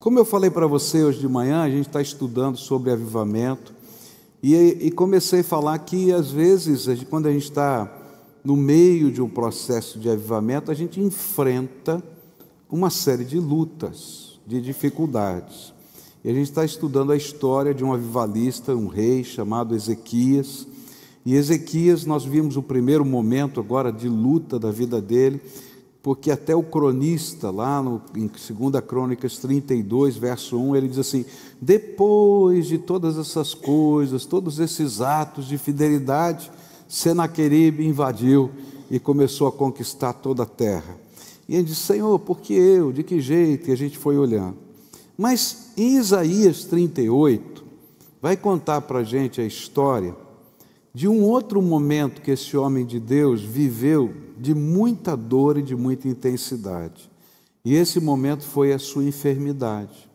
Como eu falei para você hoje de manhã, a gente está estudando sobre avivamento e comecei a falar que às vezes, quando a gente está no meio de um processo de avivamento, a gente enfrenta uma série de lutas, de dificuldades. E a gente está estudando a história de um avivalista, um rei chamado Ezequias. E Ezequias, nós vimos o primeiro momento agora de luta da vida dele, porque até o cronista, lá em 2 Crônicas 32, verso 1, ele diz assim: depois de todas essas coisas, todos esses atos de fidelidade, Senaqueribe invadiu e começou a conquistar toda a terra. E ele disse: Senhor, por que eu? De que jeito? E a gente foi olhando. Mas em Isaías 38, vai contar para a gente a história de um outro momento que esse homem de Deus viveu de muita dor e de muita intensidade. E esse momento foi a sua enfermidade.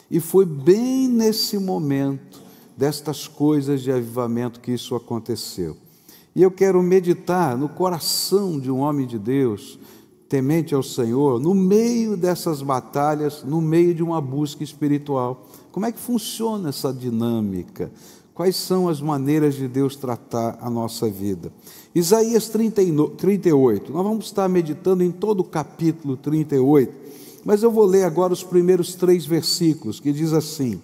E foi bem nesse momento destas coisas de avivamento que isso aconteceu. E eu quero meditar no coração de um homem de Deus, temente ao Senhor, no meio dessas batalhas, no meio de uma busca espiritual. Como é que funciona essa dinâmica? Quais são as maneiras de Deus tratar a nossa vida? Isaías 38, nós vamos estar meditando em todo o capítulo 38, mas eu vou ler agora os primeiros 3 versículos, que diz assim: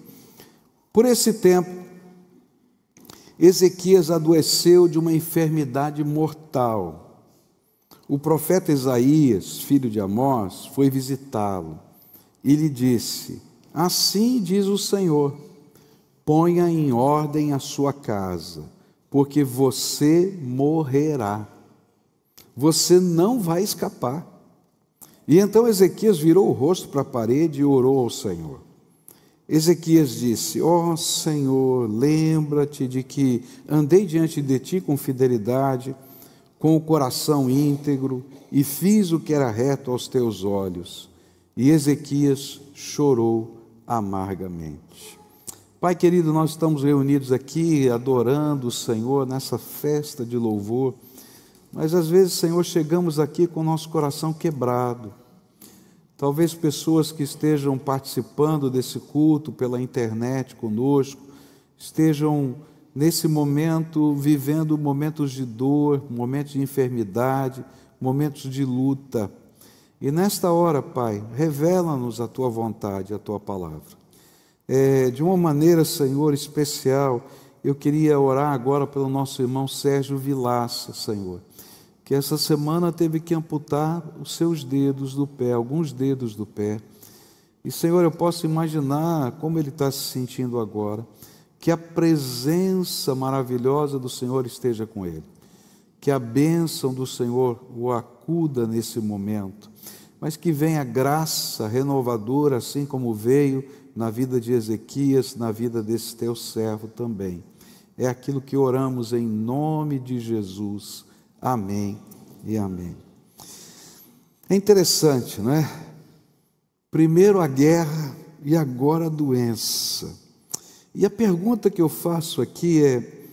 por esse tempo, Ezequias adoeceu de uma enfermidade mortal. O profeta Isaías, filho de Amós, foi visitá-lo e lhe disse: assim diz o Senhor, ponha em ordem a sua casa, porque você morrerá. Você não vai escapar. E então Ezequias virou o rosto para a parede e orou ao Senhor. Ezequias disse: ó Senhor, lembra-te de que andei diante de ti com fidelidade, com o coração íntegro, e fiz o que era reto aos teus olhos. E Ezequias chorou amargamente. Pai querido, nós estamos reunidos aqui adorando o Senhor nessa festa de louvor, mas às vezes, Senhor, chegamos aqui com o nosso coração quebrado. Talvez pessoas que estejam participando desse culto pela internet conosco, estejam nesse momento vivendo momentos de dor, momentos de enfermidade, momentos de luta. E nesta hora, Pai, revela-nos a Tua vontade, a Tua palavra. De uma maneira, Senhor, especial, eu queria orar agora pelo nosso irmão Sérgio Vilaça, Senhor, que essa semana teve que amputar os seus dedos do pé, alguns dedos do pé. E, Senhor, eu posso imaginar como ele está se sentindo agora. Que a presença maravilhosa do Senhor esteja com ele. Que a bênção do Senhor o acuda nesse momento. Mas que venha graça renovadora, assim como veio na vida de Ezequias, na vida desse teu servo também. É aquilo que oramos em nome de Jesus. Amém e amém. É interessante, não é? Primeiro a guerra e agora a doença. E a pergunta que eu faço aqui é: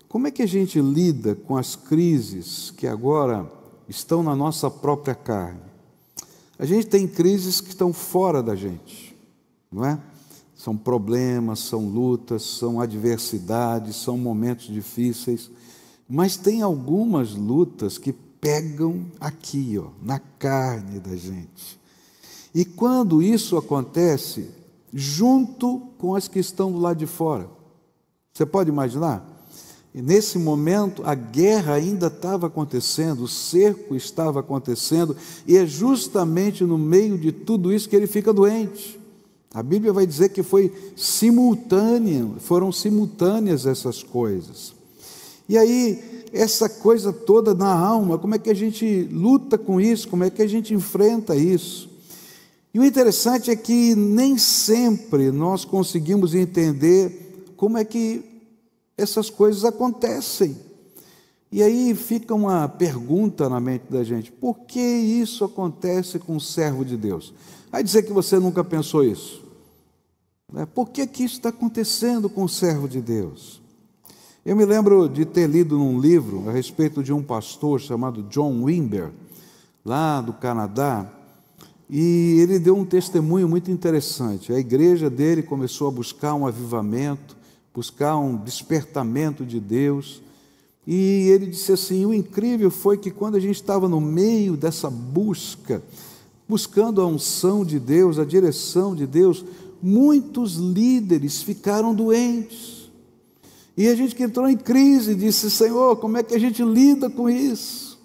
como é que a gente lida com as crises que agora estão na nossa própria carne? A gente tem crises que estão fora da gente, não é? São problemas, são lutas, são adversidades, são momentos difíceis, mas tem algumas lutas que pegam aqui, ó, na carne da gente. E quando isso acontece, junto com as que estão do lado de fora, você pode imaginar? E nesse momento a guerra ainda estava acontecendo, o cerco estava acontecendo, e é justamente no meio de tudo isso que ele fica doente. A Bíblia vai dizer que foram simultâneas essas coisas. E aí, essa coisa toda na alma, como é que a gente luta com isso? Como é que a gente enfrenta isso? E o interessante é que nem sempre nós conseguimos entender como é que essas coisas acontecem. E aí fica uma pergunta na mente da gente: por que isso acontece com o servo de Deus? Vai dizer que você nunca pensou isso. Por que isso está acontecendo com o servo de Deus? Eu me lembro de ter lido num livro a respeito de um pastor chamado John Wimber, lá do Canadá, e ele deu um testemunho muito interessante. A igreja dele começou a buscar um avivamento, buscar um despertamento de Deus, e ele disse assim: o incrível foi que quando a gente estava no meio dessa busca, buscando a unção de Deus, a direção de Deus, muitos líderes ficaram doentes, e a gente que entrou em crise disse: Senhor, como é que a gente lida com isso?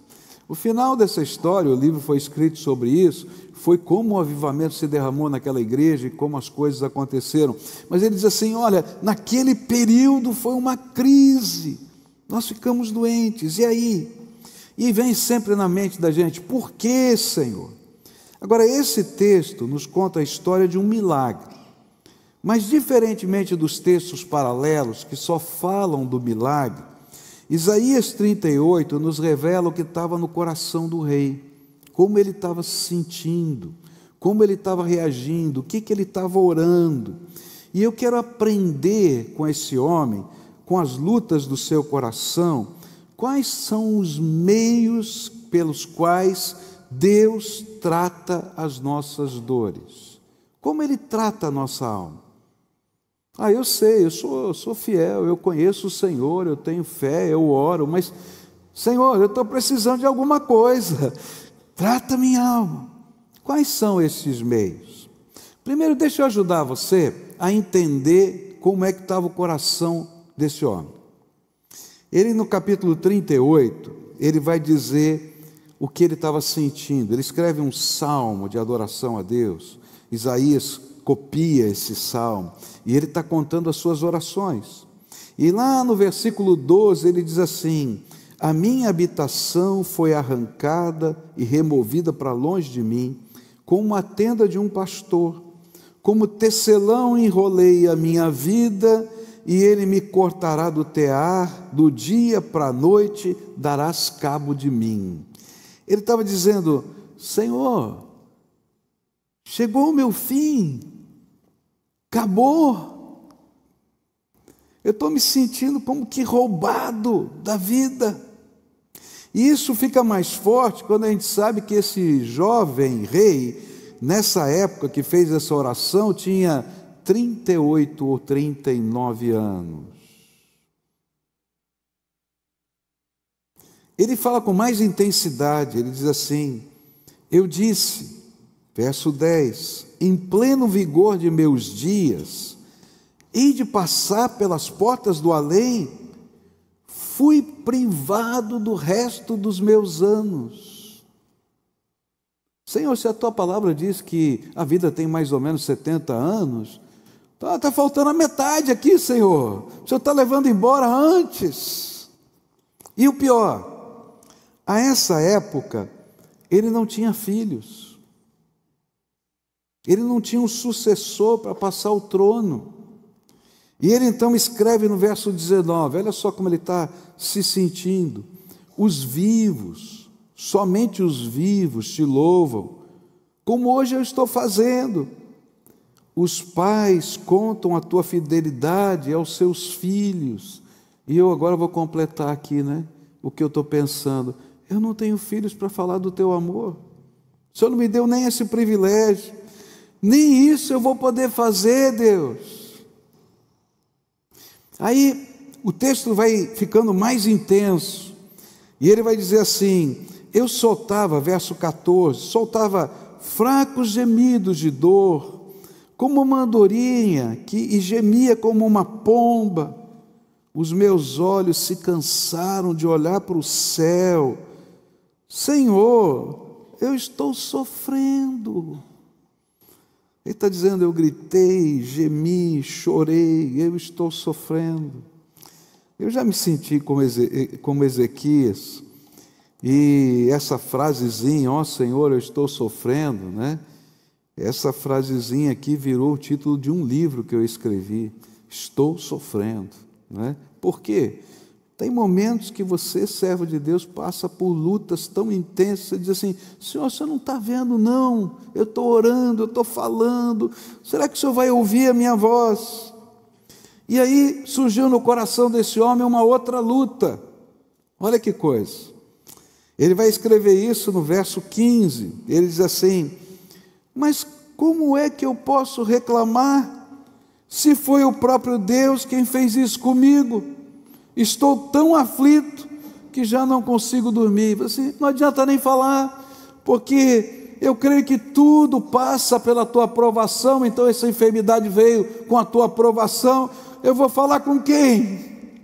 O final dessa história, o livro foi escrito sobre isso, foi como o avivamento se derramou naquela igreja e como as coisas aconteceram. Mas ele diz assim: olha, naquele período foi uma crise, nós ficamos doentes, e aí? E vem sempre na mente da gente: por que, Senhor? Agora, esse texto nos conta a história de um milagre, mas diferentemente dos textos paralelos que só falam do milagre, Isaías 38 nos revela o que estava no coração do rei, como ele estava se sentindo, como ele estava reagindo, o que ele estava orando. E eu quero aprender com esse homem, com as lutas do seu coração, quais são os meios pelos quais Deus trata as nossas dores. Como Ele trata a nossa alma. Eu sei, eu sou fiel, eu conheço o Senhor, eu tenho fé, eu oro, mas, Senhor, eu estou precisando de alguma coisa. Trata minha alma. Quais são esses meios? Primeiro, deixa eu ajudar você a entender como é que estava o coração desse homem. Ele, no capítulo 38, ele vai dizer o que ele estava sentindo. Ele escreve um salmo de adoração a Deus. Isaías copia esse salmo e ele está contando as suas orações. E lá no versículo 12 ele diz assim: a minha habitação foi arrancada e removida para longe de mim, como a tenda de um pastor. Como tecelão enrolei a minha vida, e ele me cortará do tear, do dia para a noite darás cabo de mim. Ele estava dizendo: Senhor, chegou o meu fim, acabou, eu estou me sentindo como que roubado da vida. E isso fica mais forte quando a gente sabe que esse jovem rei, nessa época que fez essa oração, tinha 38 ou 39 anos. Ele fala com mais intensidade, ele diz assim: eu disse, verso 10, em pleno vigor de meus dias, hei de passar pelas portas do além, fui privado do resto dos meus anos. Senhor, se a tua palavra diz que a vida tem mais ou menos 70 anos, está faltando a metade aqui, Senhor. O Senhor está levando embora antes. E o pior, a essa época, ele não tinha filhos. Ele não tinha um sucessor para passar o trono. E ele então escreve no verso 19, olha só como ele está se sentindo: os vivos, somente os vivos te louvam, como hoje eu estou fazendo. Os pais contam a tua fidelidade aos seus filhos. E eu agora vou completar aqui, o que eu estou pensando. Eu não tenho filhos para falar do teu amor. O Senhor não me deu nem esse privilégio. Nem isso eu vou poder fazer, Deus. Aí o texto vai ficando mais intenso, e ele vai dizer assim: eu soltava, verso 14, soltava fracos gemidos de dor, como uma andorinha, e gemia como uma pomba. Os meus olhos se cansaram de olhar para o céu. Senhor, eu estou sofrendo. Ele está dizendo: eu gritei, gemi, chorei, eu estou sofrendo. Eu já me senti como Ezequias, e essa frasezinha, ó Senhor, eu estou sofrendo, essa frasezinha aqui virou o título de um livro que eu escrevi, Estou Sofrendo. Por quê? Tem momentos que você, servo de Deus, passa por lutas tão intensas, você diz assim: Senhor, você não está vendo não, eu estou orando, eu estou falando, será que o Senhor vai ouvir a minha voz? E aí surgiu no coração desse homem uma outra luta. Olha que coisa, ele vai escrever isso no verso 15, ele diz assim: Mas como é que eu posso reclamar se foi o próprio Deus quem fez isso comigo? Estou tão aflito que já não consigo dormir. Assim, não adianta nem falar, porque eu creio que tudo passa pela tua aprovação, então essa enfermidade veio com a tua aprovação. Eu vou falar com quem?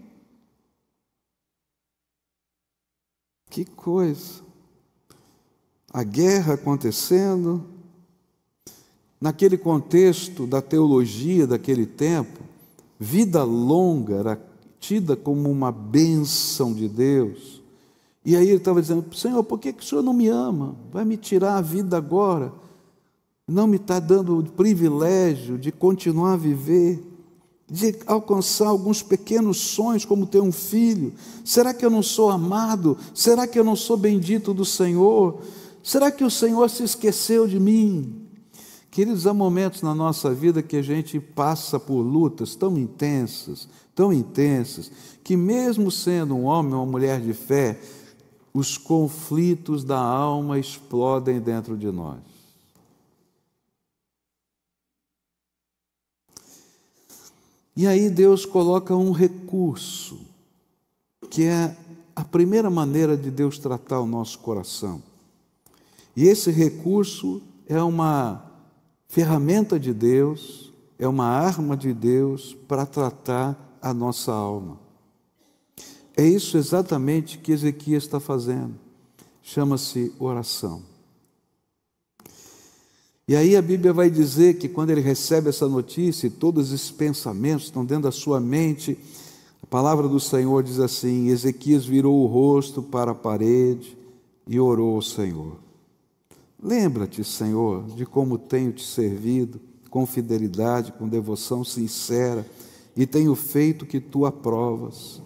Que coisa! A guerra acontecendo, naquele contexto da teologia daquele tempo, vida longa era tida como uma bênção de Deus. E aí ele estava dizendo: Senhor, por que o Senhor não me ama? Vai me tirar a vida agora? Não me está dando o privilégio de continuar a viver, de alcançar alguns pequenos sonhos, como ter um filho? Será que eu não sou amado? Será que eu não sou bendito do Senhor? Será que o Senhor se esqueceu de mim? Queridos, há momentos na nossa vida que a gente passa por lutas tão intensas, que mesmo sendo um homem ou uma mulher de fé, os conflitos da alma explodem dentro de nós. E aí Deus coloca um recurso, que é a primeira maneira de Deus tratar o nosso coração. E esse recurso é uma ferramenta de Deus, é uma arma de Deus para tratar a nossa alma. É isso exatamente que Ezequias está fazendo. Chama-se oração. E aí a Bíblia vai dizer que quando ele recebe essa notícia, e todos esses pensamentos estão dentro da sua mente, a palavra do Senhor diz assim: Ezequias virou o rosto para a parede e orou ao Senhor. Lembra-te, Senhor, de como tenho te servido com fidelidade, com devoção sincera, e tenho feito o que tu aprovas.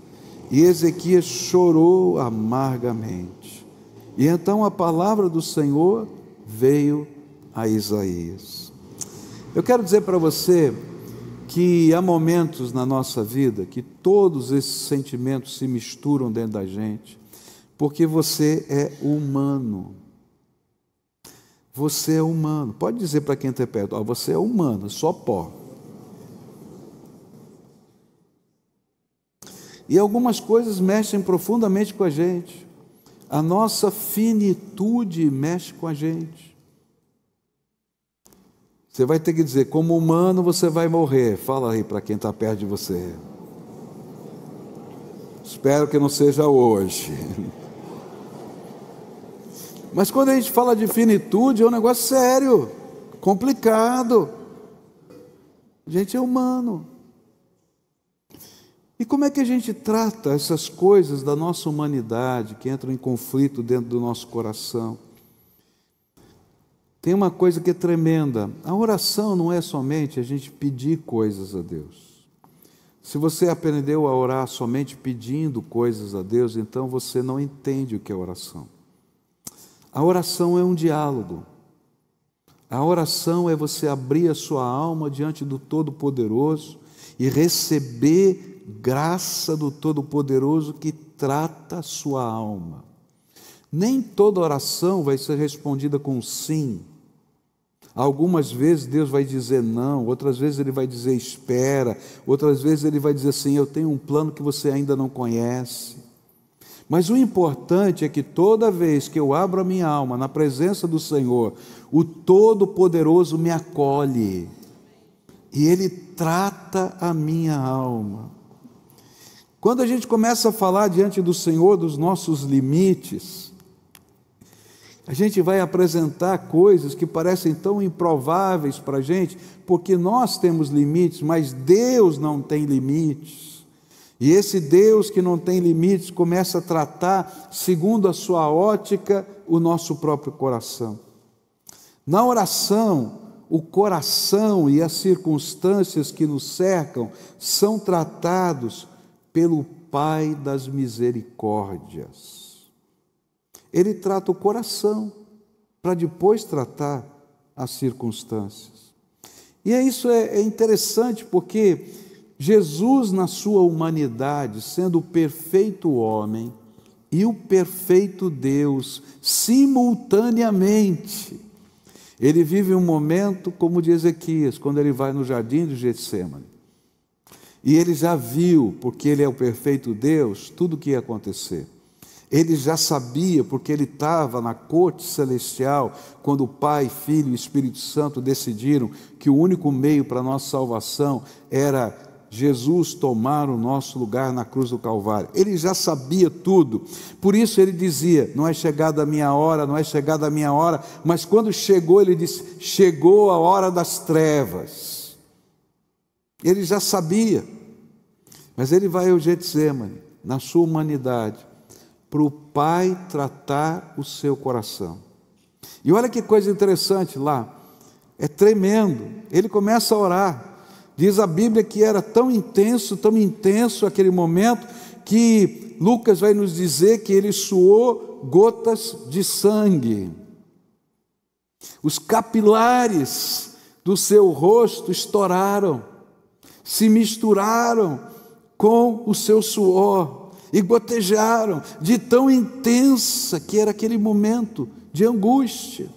E Ezequias chorou amargamente. E então a palavra do Senhor veio a Isaías. Eu quero dizer para você que há momentos na nossa vida que todos esses sentimentos se misturam dentro da gente, porque você é humano. Você é humano. Pode dizer para quem está perto: você é humano, só pó. E algumas coisas mexem profundamente com a gente. A nossa finitude mexe com a gente. Você vai ter que dizer: como humano você vai morrer. Fala aí para quem está perto de você. Espero que não seja hoje. Mas quando a gente fala de finitude, é um negócio sério, complicado. A gente é humano. E como é que a gente trata essas coisas da nossa humanidade que entram em conflito dentro do nosso coração? Tem uma coisa que é tremenda. A oração não é somente a gente pedir coisas a Deus. Se você aprendeu a orar somente pedindo coisas a Deus, então você não entende o que é oração. A oração é um diálogo. A oração é você abrir a sua alma diante do Todo-Poderoso e receber graça do Todo-Poderoso que trata a sua alma. Nem toda oração vai ser respondida com sim. Algumas vezes Deus vai dizer não, outras vezes Ele vai dizer espera, outras vezes Ele vai dizer assim: eu tenho um plano que você ainda não conhece. Mas o importante é que toda vez que eu abro a minha alma na presença do Senhor, o Todo-Poderoso me acolhe e Ele trata a minha alma. Quando a gente começa a falar diante do Senhor dos nossos limites, a gente vai apresentar coisas que parecem tão improváveis para a gente, porque nós temos limites, mas Deus não tem limites. E esse Deus que não tem limites começa a tratar, segundo a sua ótica, o nosso próprio coração. Na oração, o coração e as circunstâncias que nos cercam são tratados pelo Pai das misericórdias. Ele trata o coração para depois tratar as circunstâncias. E isso é interessante porque Jesus, na sua humanidade, sendo o perfeito homem e o perfeito Deus, simultaneamente, Ele vive um momento como o de Ezequias, quando ele vai no jardim de Getsêmani. E ele já viu, porque ele é o perfeito Deus, tudo o que ia acontecer. Ele já sabia, porque ele estava na corte celestial, quando o Pai, Filho e Espírito Santo decidiram que o único meio para a nossa salvação era Jesus tomar o nosso lugar na cruz do Calvário. Ele já sabia tudo. Por isso ele dizia: não é chegada a minha hora, não é chegada a minha hora. Mas quando chegou, ele disse: chegou a hora das trevas. Ele já sabia. Mas ele vai ao Getsêmani, na sua humanidade, para o Pai tratar o seu coração. E olha que coisa interessante lá. É tremendo. Ele começa a orar. Diz a Bíblia que era tão intenso aquele momento, que Lucas vai nos dizer que ele suou gotas de sangue. Os capilares do seu rosto estouraram, se misturaram com o seu suor e gotejaram, de tão intensa que era aquele momento de angústia.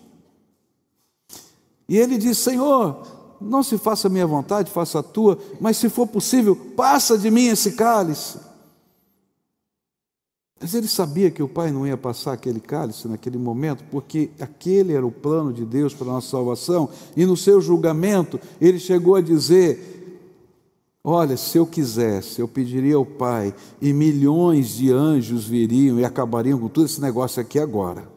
E ele diz: Senhor, não se faça a minha vontade, faça a tua, mas se for possível, passa de mim esse cálice. Mas ele sabia que o Pai não ia passar aquele cálice naquele momento, porque aquele era o plano de Deus para a nossa salvação, e no seu julgamento ele chegou a dizer: olha, se eu quisesse, eu pediria ao Pai, e milhões de anjos viriam e acabariam com todo esse negócio aqui agora.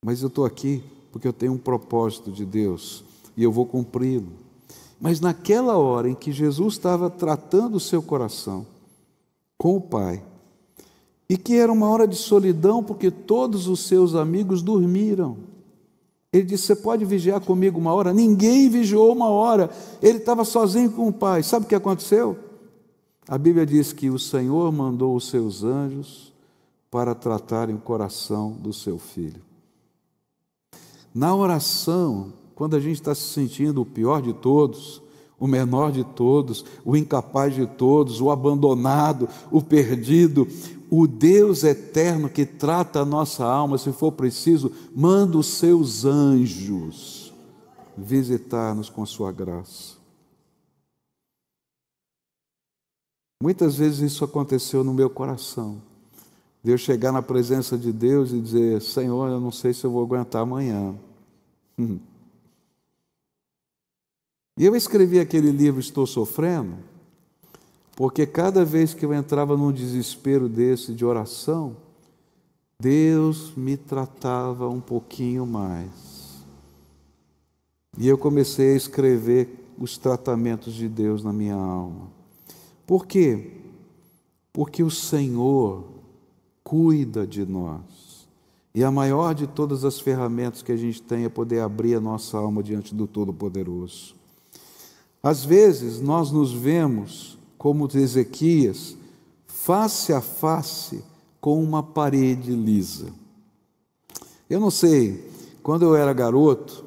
Mas eu estou aqui porque eu tenho um propósito de Deus e eu vou cumpri-lo. Mas naquela hora em que Jesus estava tratando o seu coração com o Pai, e que era uma hora de solidão porque todos os seus amigos dormiram, ele disse: você pode vigiar comigo uma hora? Ninguém vigiou uma hora, ele estava sozinho com o Pai. Sabe o que aconteceu? A Bíblia diz que o Senhor mandou os seus anjos para tratarem o coração do seu filho. Na oração, quando a gente está se sentindo o pior de todos, o menor de todos, o incapaz de todos, o abandonado, o perdido, o Deus eterno que trata a nossa alma, se for preciso, manda os seus anjos visitar-nos com a sua graça. Muitas vezes isso aconteceu no meu coração, de eu chegar na presença de Deus e dizer: Senhor, eu não sei se eu vou aguentar amanhã. E eu escrevi aquele livro Estou Sofrendo, porque cada vez que eu entrava num desespero desse de oração, Deus me tratava um pouquinho mais. E eu comecei a escrever os tratamentos de Deus na minha alma. Por quê? Porque o Senhor cuida de nós. E a maior de todas as ferramentas que a gente tem é poder abrir a nossa alma diante do Todo-Poderoso. Às vezes nós nos vemos, como Ezequias, face a face com uma parede lisa. Eu não sei, quando eu era garoto,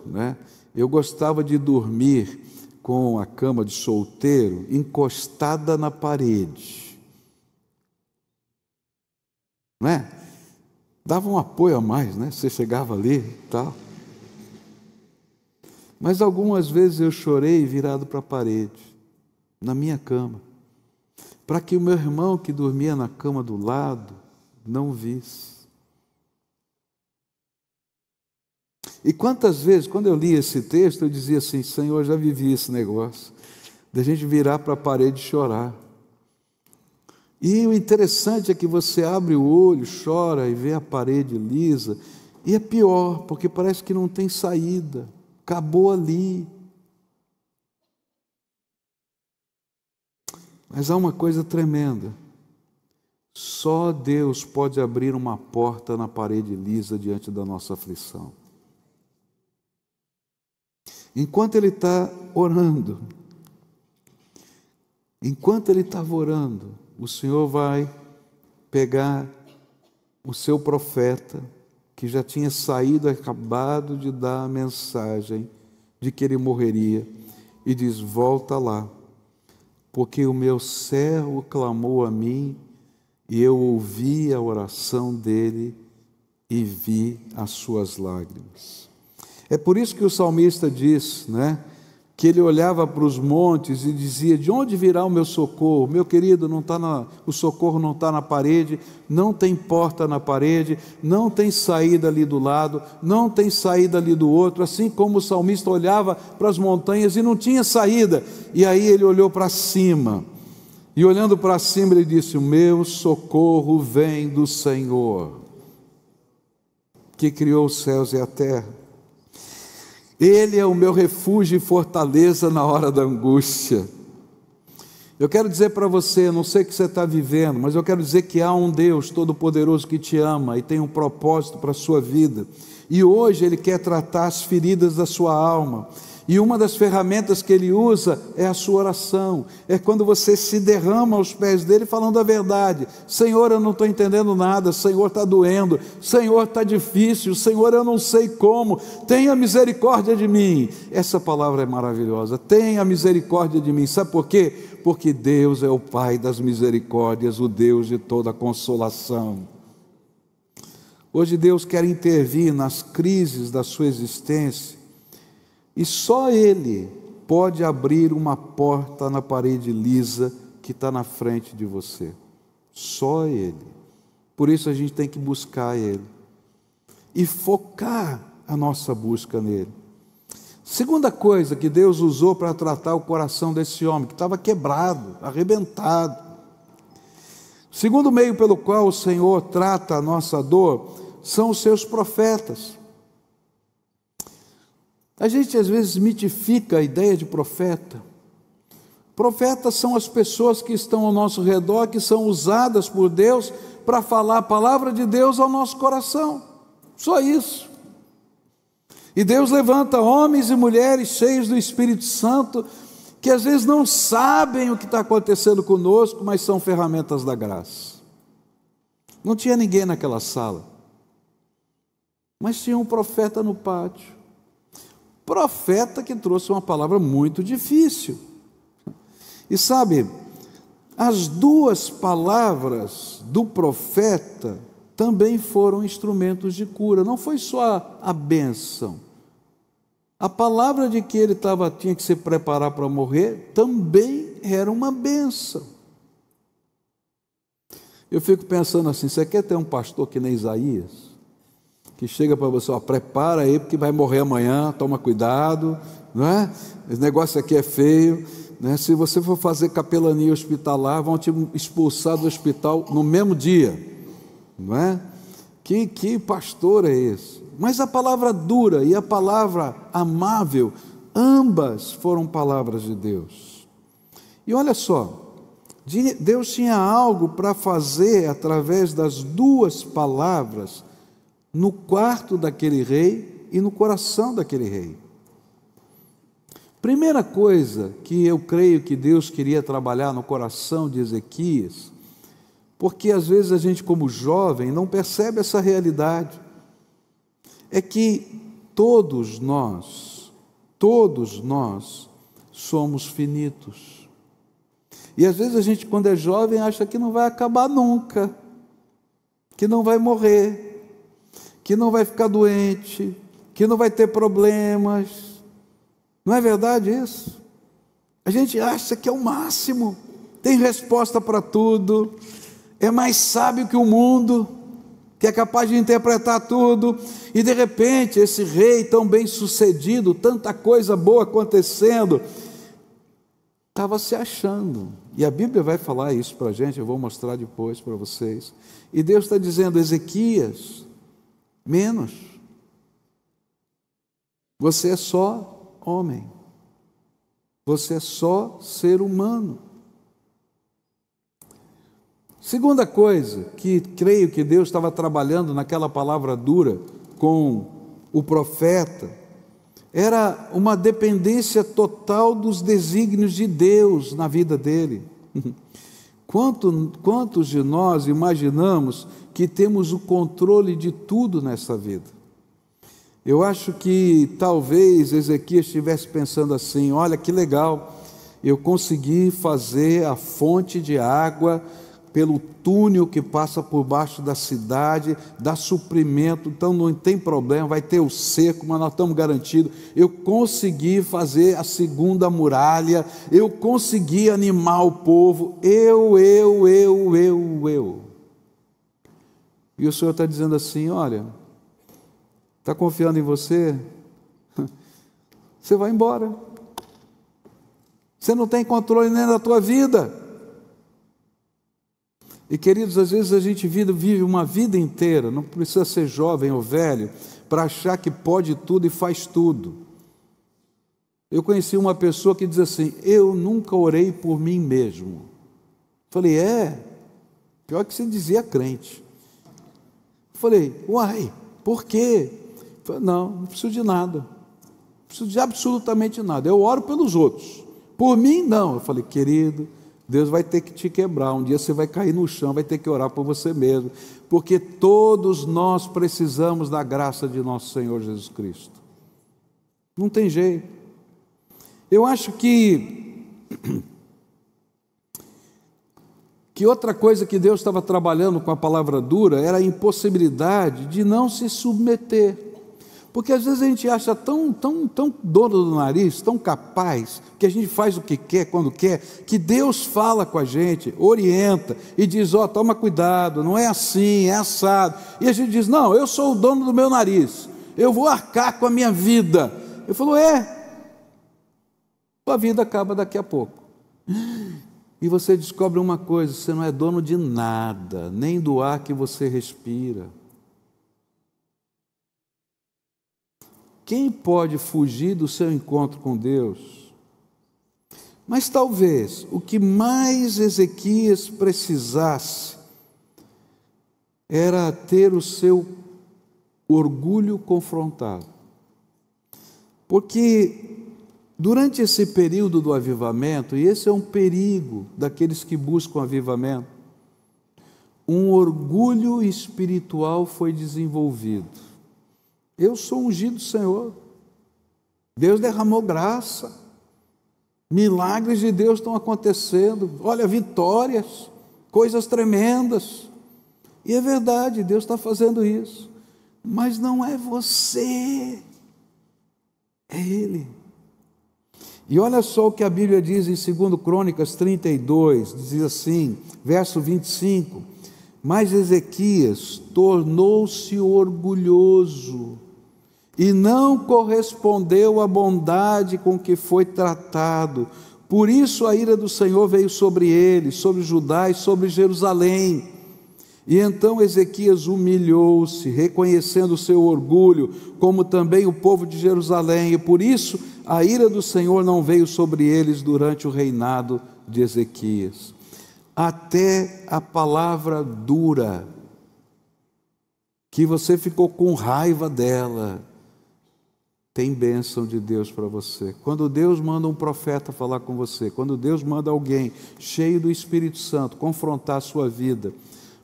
eu gostava de dormir com a cama de solteiro encostada na parede. Não é? Dava um apoio a mais, Você chegava ali e tal. Mas algumas vezes eu chorei virado para a parede, na minha cama, para que o meu irmão que dormia na cama do lado não visse. E quantas vezes, quando eu li esse texto, eu dizia assim: Senhor, eu já vivi esse negócio, da gente virar para a parede e chorar. E o interessante é que você abre o olho, chora e vê a parede lisa, e é pior, porque parece que não tem saída, acabou ali. Mas há uma coisa tremenda: só Deus pode abrir uma porta na parede lisa diante da nossa aflição. Enquanto ele está orando, o Senhor vai pegar o seu profeta, que já tinha saído, acabado de dar a mensagem de que ele morreria, e diz: volta lá, porque o meu servo clamou a mim, e eu ouvi a oração dele, e vi as suas lágrimas. É por isso que o salmista diz, que ele olhava para os montes e dizia: de onde virá o meu socorro? Meu querido, o socorro não está na parede, não tem porta na parede, não tem saída ali do lado, não tem saída ali do outro, assim como o salmista olhava para as montanhas e não tinha saída, e aí ele olhou para cima, e olhando para cima ele disse: o meu socorro vem do Senhor, que criou os céus e a terra. Ele é o meu refúgio e fortaleza na hora da angústia. Eu quero dizer para você, não sei o que você está vivendo, mas eu quero dizer que há um Deus Todo-Poderoso que te ama e tem um propósito para a sua vida. E hoje Ele quer tratar as feridas da sua alma. E uma das ferramentas que Ele usa é a sua oração. É quando você se derrama aos pés dEle falando a verdade. Senhor, eu não estou entendendo nada. Senhor, está doendo. Senhor, está difícil. Senhor, eu não sei como. Tenha misericórdia de mim. Essa palavra é maravilhosa. Tenha misericórdia de mim. Sabe por quê? Porque Deus é o Pai das misericórdias, o Deus de toda consolação. Hoje Deus quer intervir nas crises da sua existência. E só Ele pode abrir uma porta na parede lisa que está na frente de você. Só Ele. Por isso a gente tem que buscar Ele e focar a nossa busca nele. Segunda coisa que Deus usou para tratar o coração desse homem, que estava quebrado, arrebentado. Segundo meio pelo qual o Senhor trata a nossa dor são os seus profetas. A gente às vezes mitifica a ideia de profeta. Profetas são as pessoas que estão ao nosso redor, que são usadas por Deus para falar a palavra de Deus ao nosso coração. Só isso. E Deus levanta homens e mulheres cheios do Espírito Santo, que às vezes não sabem o que está acontecendo conosco, mas são ferramentas da graça. Não tinha ninguém naquela sala, mas tinha um profeta no pátio. Profeta que trouxe uma palavra muito difícil. E sabe, as duas palavras do profeta também foram instrumentos de cura. Não foi só a bênção. A palavra de que ele tinha que se preparar para morrer também era uma bênção. Eu fico pensando assim: você quer ter um pastor que nem Isaías? Que chega para você: prepara aí porque vai morrer amanhã, toma cuidado, não é? Esse negócio aqui é feio, né? Se você for fazer capelania hospitalar, vão te expulsar do hospital no mesmo dia, não é? Que pastor é esse? Mas a palavra dura e a palavra amável, ambas foram palavras de Deus. E olha só, Deus tinha algo para fazer através das duas palavras no quarto daquele rei e no coração daquele rei. Primeira coisa que eu creio que Deus queria trabalhar no coração de Ezequias, porque às vezes a gente, como jovem, não percebe essa realidade, é que todos nós somos finitos. E às vezes a gente, quando é jovem, acha que não vai acabar nunca, que não vai morrer, que não vai ficar doente, que não vai ter problemas. Não é verdade isso? A gente acha que é o máximo, tem resposta para tudo, é mais sábio que o mundo, que é capaz de interpretar tudo, e de repente esse rei tão bem sucedido, tanta coisa boa acontecendo, estava se achando. E a Bíblia vai falar isso para a gente, eu vou mostrar depois para vocês. E Deus está dizendo: Ezequias, menos. Você é só homem. Você é só ser humano. Segunda coisa que creio que Deus estava trabalhando naquela palavra dura com o profeta, era uma dependência total dos desígnios de Deus na vida dele. Quantos de nós imaginamos que temos o controle de tudo nessa vida? Eu acho que talvez Ezequias estivesse pensando assim: olha que legal, eu consegui fazer a fonte de água pelo túnel que passa por baixo da cidade, dá suprimento, então não tem problema, vai ter o cerco, mas nós estamos garantidos. Eu consegui fazer a segunda muralha, eu consegui animar o povo, eu. E o Senhor está dizendo assim: olha, está confiando em você? Você vai embora. Você não tem controle nem da tua vida. E queridos, às vezes a gente vive uma vida inteira, não precisa ser jovem ou velho, para achar que pode tudo e faz tudo. Eu conheci uma pessoa que diz assim: eu nunca orei por mim mesmo. Falei: pior que você dizia crente. Falei: uai, por quê? Falei: não preciso de nada, não preciso de absolutamente nada, eu oro pelos outros, por mim não. Eu falei: querido, Deus vai ter que te quebrar, um dia você vai cair no chão, vai ter que orar por você mesmo, porque todos nós precisamos da graça de nosso Senhor Jesus Cristo, não tem jeito. Eu acho que outra coisa que Deus estava trabalhando com a palavra dura era a impossibilidade de não se submeter, porque às vezes a gente acha tão dono do nariz, tão capaz, que a gente faz o que quer, quando quer, que Deus fala com a gente, orienta e diz: toma cuidado, não é assim, é assado. E a gente diz: não, eu sou o dono do meu nariz, eu vou arcar com a minha vida. Ele falou: sua vida acaba daqui a pouco. E você descobre uma coisa: você não é dono de nada, nem do ar que você respira. Quem pode fugir do seu encontro com Deus? Mas talvez o que mais Ezequias precisasse era ter o seu orgulho confrontado. Porque durante esse período do avivamento, e esse é um perigo daqueles que buscam avivamento, um orgulho espiritual foi desenvolvido. Eu sou ungido do Senhor, Deus derramou graça, milagres de Deus estão acontecendo, olha, vitórias, coisas tremendas, e é verdade, Deus está fazendo isso, mas não é você, é Ele. E olha só o que a Bíblia diz em 2 Crônicas 32, diz assim, verso 25: mas Ezequias tornou-se orgulhoso e não correspondeu à bondade com que foi tratado. Por isso a ira do Senhor veio sobre ele, sobre Judá e sobre Jerusalém. E então Ezequias humilhou-se, reconhecendo o seu orgulho, como também o povo de Jerusalém, e por isso a ira do Senhor não veio sobre eles durante o reinado de Ezequias. Até a palavra dura, que você ficou com raiva dela, tem bênção de Deus para você. Quando Deus manda um profeta falar com você, quando Deus manda alguém cheio do Espírito Santo confrontar a sua vida,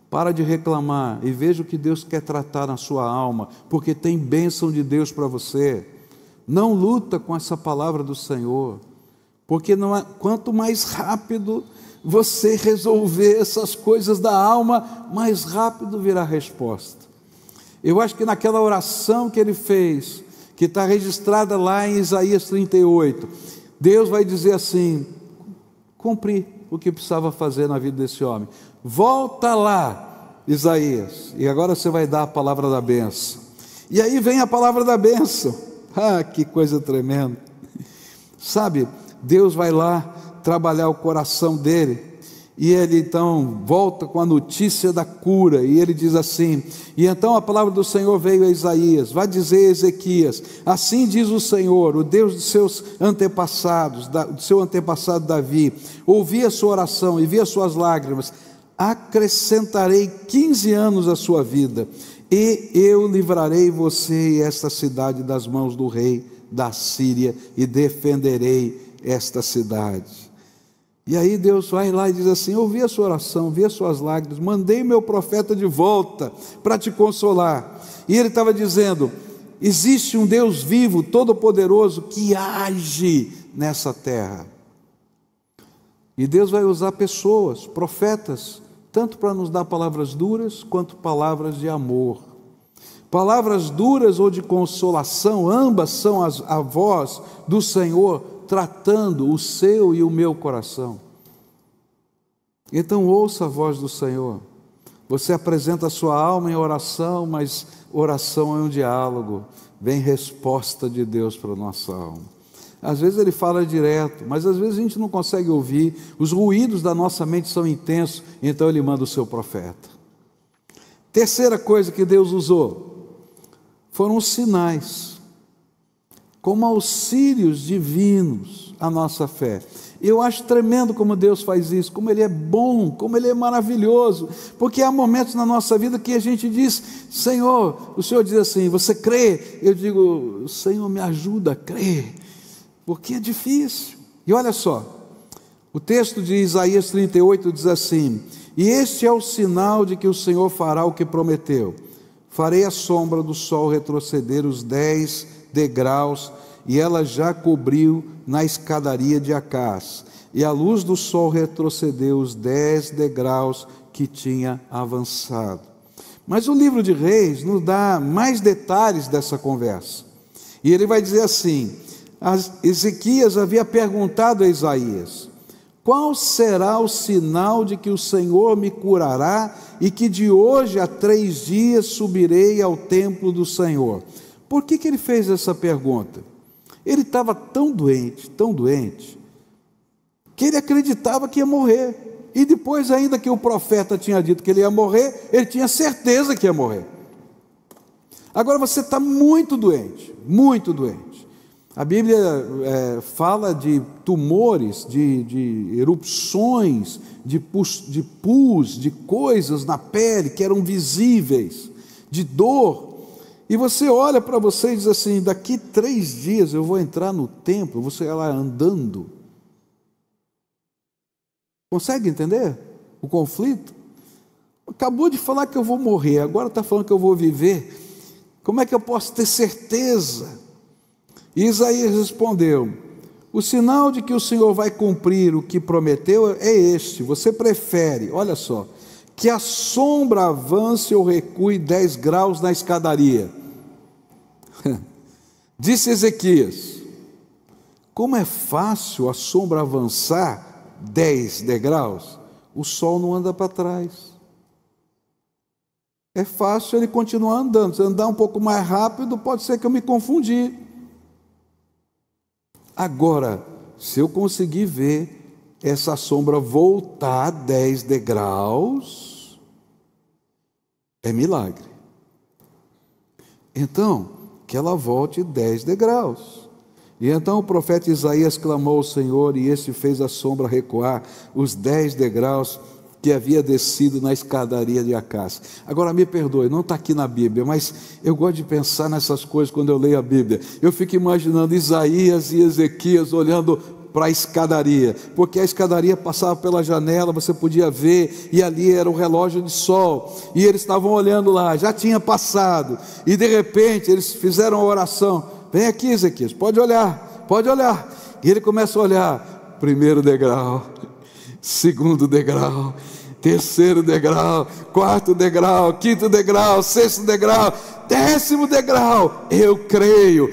para de reclamar e veja o que Deus quer tratar na sua alma, porque tem bênção de Deus para você. Não luta com essa palavra do Senhor, porque quanto mais rápido você resolver essas coisas da alma, mais rápido virá a resposta. Eu acho que naquela oração que ele fez, que está registrada lá em Isaías 38, Deus vai dizer assim: cumpri o que precisava fazer na vida desse homem. Volta lá, Isaías, e agora você vai dar a palavra da bênção. E aí vem a palavra da bênção. Que coisa tremenda. Sabe, Deus vai lá trabalhar o coração dele, e ele então volta com a notícia da cura, e ele diz assim: e então a palavra do Senhor veio a Isaías, vai dizer a Ezequias: assim diz o Senhor, o Deus de seus antepassados, do seu antepassado Davi, ouvi a sua oração e vi as suas lágrimas, acrescentarei 15 anos à sua vida, e eu livrarei você e esta cidade das mãos do rei da Síria, e defenderei esta cidade. E aí Deus vai lá e diz assim: ouvi a sua oração, vi as suas lágrimas, mandei meu profeta de volta para te consolar. E ele estava dizendo: existe um Deus vivo, todo-poderoso, que age nessa terra. E Deus vai usar pessoas, profetas, tanto para nos dar palavras duras quanto palavras de amor. Palavras duras ou de consolação, ambas são a voz do Senhor tratando o seu e o meu coração. Então ouça a voz do Senhor. Você apresenta a sua alma em oração, mas oração é um diálogo. Vem resposta de Deus para a nossa alma. Às vezes Ele fala direto, mas às vezes a gente não consegue ouvir. Os ruídos da nossa mente são intensos, então Ele manda o seu profeta. Terceira coisa que Deus usou foram os sinais, como auxílios divinos à nossa fé. Eu acho tremendo como Deus faz isso, como Ele é bom, como Ele é maravilhoso, porque há momentos na nossa vida que a gente diz: Senhor, o Senhor diz assim, você crê? Eu digo: Senhor, me ajuda a crer, porque é difícil. E olha só, o texto de Isaías 38 diz assim: e este é o sinal de que o Senhor fará o que prometeu. Farei a sombra do sol retroceder os 10 degraus, e ela já cobriu na escadaria de Acás, e a luz do sol retrocedeu os 10 degraus que tinha avançado. Mas o livro de Reis nos dá mais detalhes dessa conversa, e ele vai dizer assim: Ezequias havia perguntado a Isaías: qual será o sinal de que o Senhor me curará e que de hoje a 3 dias subirei ao templo do Senhor? Por que ele fez essa pergunta? Ele estava tão doente, que ele acreditava que ia morrer. E depois, ainda que o profeta tinha dito que ele ia morrer, ele tinha certeza que ia morrer. Agora você está muito doente, muito doente. A Bíblia fala de tumores, de erupções, de pus, de coisas na pele que eram visíveis, de dor. E você olha para você e diz assim: daqui 3 dias eu vou entrar no templo, você vai lá andando. Consegue entender o conflito? Acabou de falar que eu vou morrer, agora está falando que eu vou viver. Como é que eu posso ter certeza? E Isaías respondeu: o sinal de que o Senhor vai cumprir o que prometeu é este. Você prefere, olha só, que a sombra avance ou recue 10 graus na escadaria? Disse Ezequias: como é fácil a sombra avançar 10 degraus? O sol não anda para trás. É fácil ele continuar andando. Se andar um pouco mais rápido, pode ser que eu me confundi. Agora, se eu conseguir ver essa sombra voltar 10 degraus, é milagre. Então, que ela volte 10 degraus. E então o profeta Isaías clamou ao Senhor, e este fez a sombra recuar os 10 degraus que havia descido na escadaria de Acás. Agora me perdoe, não está aqui na Bíblia, mas eu gosto de pensar nessas coisas quando eu leio a Bíblia. Eu fico imaginando Isaías e Ezequias olhando para a escadaria, porque a escadaria passava pela janela, você podia ver, e ali era o relógio de sol, e eles estavam olhando lá, já tinha passado, e de repente eles fizeram a oração: vem aqui, Ezequias, pode olhar, e ele começa a olhar: 1º degrau, 2º degrau, 3º degrau, 4º degrau, 5º degrau, 6º degrau, 10º degrau. Eu creio,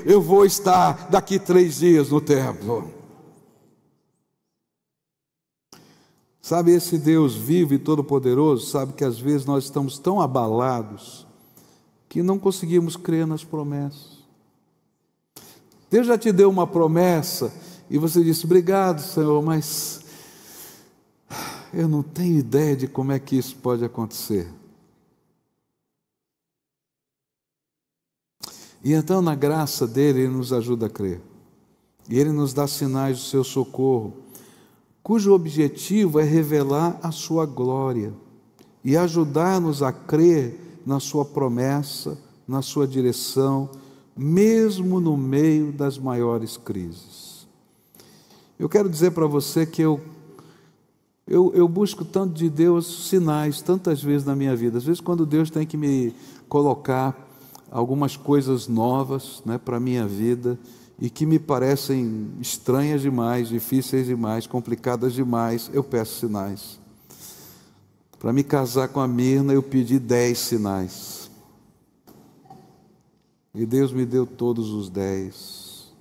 eu vou estar daqui 3 dias no templo. Sabe, esse Deus vivo e todo-poderoso sabe que às vezes nós estamos tão abalados que não conseguimos crer nas promessas. Deus já te deu uma promessa e você disse: obrigado, Senhor, mas eu não tenho ideia de como é que isso pode acontecer. E então, na graça dele, Ele nos ajuda a crer. E Ele nos dá sinais do seu socorro, cujo objetivo é revelar a sua glória e ajudar-nos a crer na sua promessa, na sua direção, mesmo no meio das maiores crises. Eu quero dizer para você que eu busco tanto de Deus sinais, tantas vezes na minha vida. Às vezes quando Deus tem que me colocar algumas coisas novas, para a minha vida, e que me parecem estranhas demais, difíceis demais, complicadas demais, eu peço sinais. Para me casar com a Mirna, eu pedi 10 sinais. E Deus me deu todos os 10.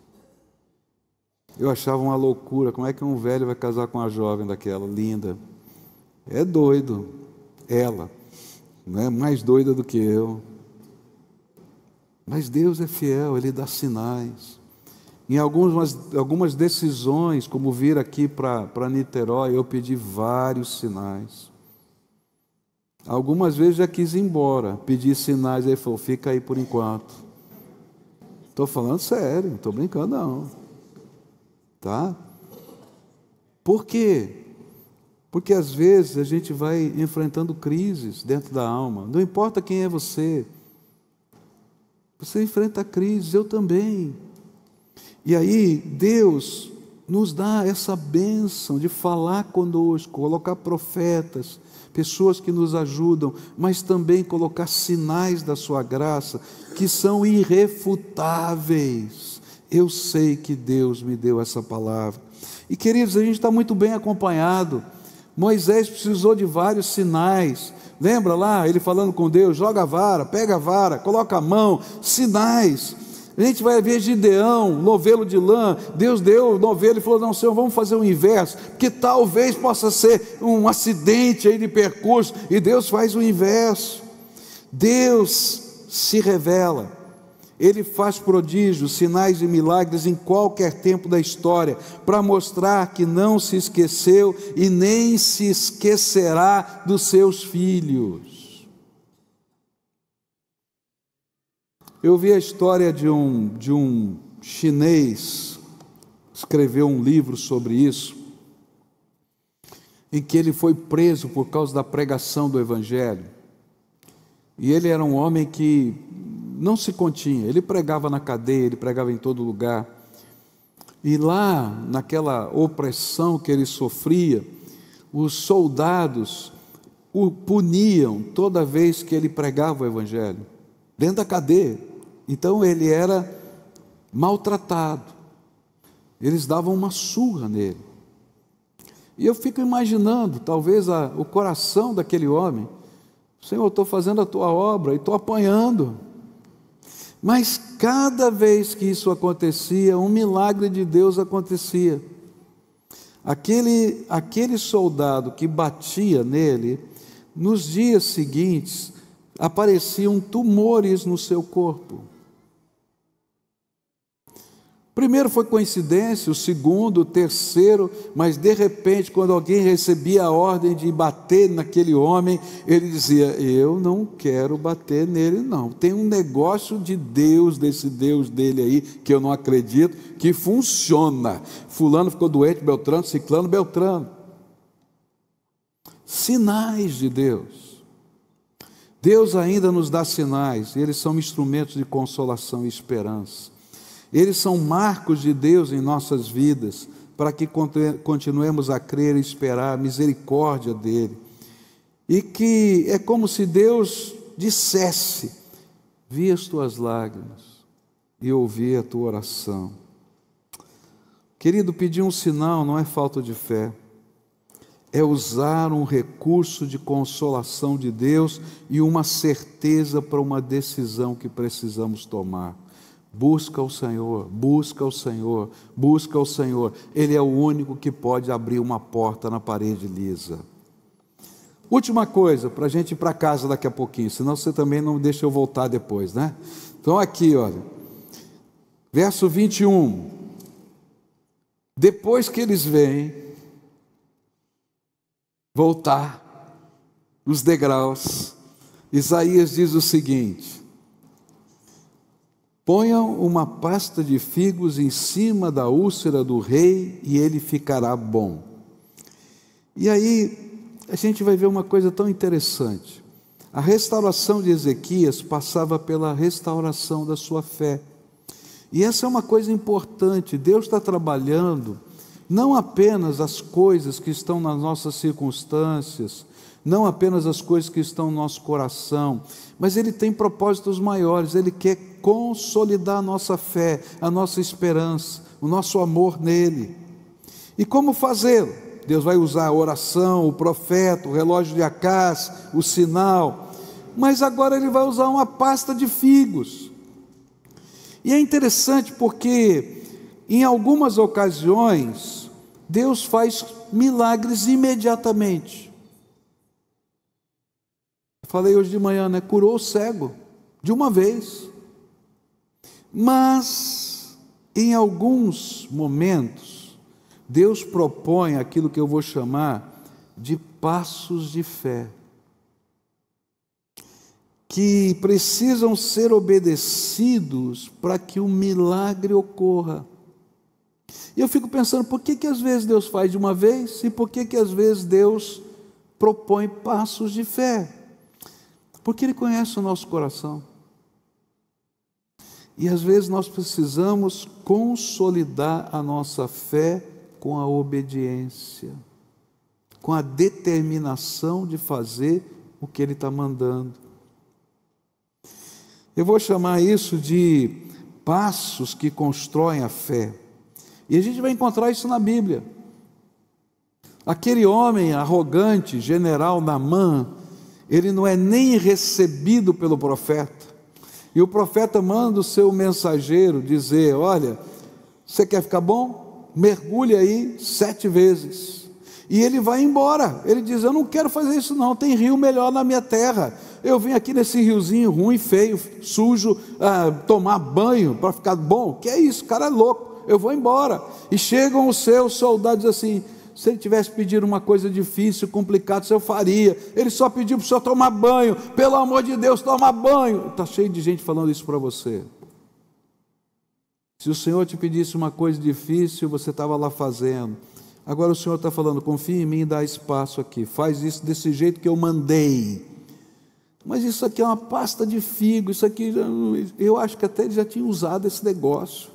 Eu achava uma loucura. Como é que um velho vai casar com uma jovem daquela, linda? É doido. Ela. Não é mais doida do que eu. Mas Deus é fiel, Ele dá sinais. Em algumas decisões, como vir aqui para Niterói, eu pedi vários sinais. Algumas vezes já quis ir embora, pedi sinais, aí ele falou, fica aí por enquanto. Estou falando sério, não estou brincando não. Tá? Por quê? Porque às vezes a gente vai enfrentando crises dentro da alma. Não importa quem é você. Você enfrenta crises, eu também. E aí Deus nos dá essa bênção de falar conosco, colocar profetas, pessoas que nos ajudam, mas também colocar sinais da sua graça, que são irrefutáveis. Eu sei que Deus me deu essa palavra. E queridos, a gente está muito bem acompanhado. Moisés precisou de vários sinais. Lembra lá, ele falando com Deus, joga a vara, pega a vara, coloca a mão, sinais. A gente vai ver Gideão, novelo de lã, Deus deu o novelo e falou, não, Senhor, vamos fazer o inverso, porque talvez possa ser um acidente aí de percurso, e Deus faz o inverso. Deus se revela, Ele faz prodígios, sinais e milagres em qualquer tempo da história, para mostrar que não se esqueceu e nem se esquecerá dos seus filhos. Eu vi a história de um chinês, escreveu um livro sobre isso, em que ele foi preso por causa da pregação do Evangelho. E ele era um homem que não se continha, ele pregava na cadeia, ele pregava em todo lugar. E lá, naquela opressão que ele sofria, os soldados o puniam toda vez que ele pregava o Evangelho, dentro da cadeia. Então ele era maltratado, eles davam uma surra nele. E eu fico imaginando, talvez o coração daquele homem, Senhor, eu estou fazendo a tua obra e estou apanhando. Mas cada vez que isso acontecia, um milagre de Deus acontecia. Aquele soldado que batia nele, nos dias seguintes, apareciam tumores no seu corpo. Primeiro foi coincidência, o segundo, o terceiro, mas de repente, quando alguém recebia a ordem de bater naquele homem, ele dizia, eu não quero bater nele não, tem um negócio de Deus, desse Deus dele aí, que eu não acredito, que funciona. Fulano ficou doente, Beltrano, Ciclano, Beltrano. Sinais de Deus. Deus ainda nos dá sinais, eles são instrumentos de consolação e esperança. Eles são marcos de Deus em nossas vidas, para que continuemos a crer e esperar a misericórdia dEle. E que é como se Deus dissesse, vi as tuas lágrimas e ouvi a tua oração. Querido, pedir um sinal não é falta de fé, é usar um recurso de consolação de Deus e uma certeza para uma decisão que precisamos tomar. Busca o Senhor, busca o Senhor, busca o Senhor. Ele é o único que pode abrir uma porta na parede lisa. Última coisa, para a gente ir para casa daqui a pouquinho, senão você também não deixa eu voltar depois, né? Então aqui, olha, verso 21. Depois que eles vêm voltar os degraus, Isaías diz o seguinte, ponham uma pasta de figos em cima da úlcera do rei e ele ficará bom. E aí a gente vai ver uma coisa tão interessante. A restauração de Ezequias passava pela restauração da sua fé. E essa é uma coisa importante. Deus está trabalhando não apenas as coisas que estão nas nossas circunstâncias, não apenas as coisas que estão no nosso coração, mas Ele tem propósitos maiores. Ele quer consolidar a nossa fé, a nossa esperança, o nosso amor nele. E como fazê-lo? Deus vai usar a oração, o profeta, o relógio de Acás, o sinal, mas agora Ele vai usar uma pasta de figos. E é interessante porque, em algumas ocasiões, Deus faz milagres imediatamente. Falei hoje de manhã, né? Curou o cego, de uma vez. Mas, em alguns momentos, Deus propõe aquilo que eu vou chamar de passos de fé, que precisam ser obedecidos para que o milagre ocorra. E eu fico pensando, por que às vezes Deus faz de uma vez e por que às vezes Deus propõe passos de fé? Porque Ele conhece o nosso coração. E às vezes nós precisamos consolidar a nossa fé com a obediência, com a determinação de fazer o que Ele está mandando. Eu vou chamar isso de passos que constroem a fé. E a gente vai encontrar isso na Bíblia. Aquele homem arrogante, general Naamã, ele não é nem recebido pelo profeta. E o profeta manda o seu mensageiro dizer: olha, você quer ficar bom? Mergulhe aí 7 vezes. E ele vai embora. Ele diz: eu não quero fazer isso não, tem rio melhor na minha terra. Eu vim aqui nesse riozinho ruim, feio, sujo, tomar banho para ficar bom. Que é isso, o cara é louco, eu vou embora. E chegam os seus soldados assim: se ele tivesse pedido uma coisa difícil, complicada, o senhor faria. Ele só pediu para o senhor tomar banho. Pelo amor de Deus, tomar banho. Está cheio de gente falando isso para você. Se o Senhor te pedisse uma coisa difícil, você estava lá fazendo. Agora o Senhor está falando: confia em mim e dá espaço aqui. Faz isso desse jeito que eu mandei. Mas isso aqui é uma pasta de figo. Isso aqui, eu acho que até ele já tinha usado esse negócio.